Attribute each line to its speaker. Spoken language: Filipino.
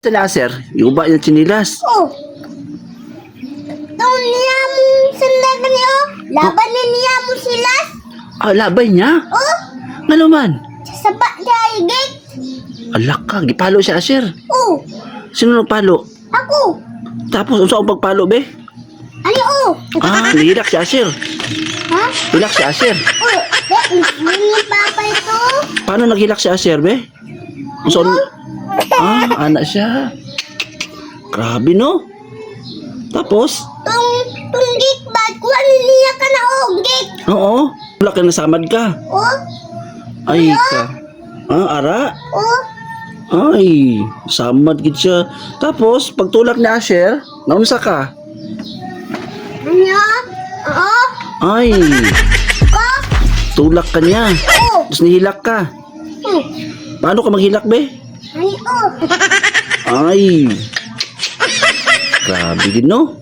Speaker 1: Sa laser, yung ba yung chinilas?
Speaker 2: Oh. Tong niya mo sanda niyo. Laban ni niya mo silas.
Speaker 1: Ah, labay niya?
Speaker 2: Oh.
Speaker 1: Nga naman.
Speaker 2: Sa ba gate.
Speaker 1: Alak ka, gipalo si Asher.
Speaker 2: Oh.
Speaker 1: Sino nagpalo?
Speaker 2: Ako.
Speaker 1: Tapos, unsa ang pagpalo, be?
Speaker 2: Ano oh?
Speaker 1: Ah, nihilak si Asher.
Speaker 2: Ha?
Speaker 1: Hilak si Asher.
Speaker 2: Oh. Ni papa ito.
Speaker 1: Paano naghilak si Asher, be? So, anak siya. Grabe, no? Tapos?
Speaker 2: Tong gate bag. Kuha niya ka na oh. Gate.
Speaker 1: Oo. Wala ka nasamad ka.
Speaker 2: Oh.
Speaker 1: Ay, ka. Ah, ara?
Speaker 2: Oh.
Speaker 1: Ay, samad gid siya. Tapos, pagtulak ni Asher, naunsa ka?
Speaker 2: Ano? Oh.
Speaker 1: Ay,
Speaker 2: Ko.
Speaker 1: tulak ka niya.
Speaker 2: Oh.
Speaker 1: Tapos nihilak ka. Paano ka maghilak, be?
Speaker 2: Ano oh.
Speaker 1: Ay, grabe din, no?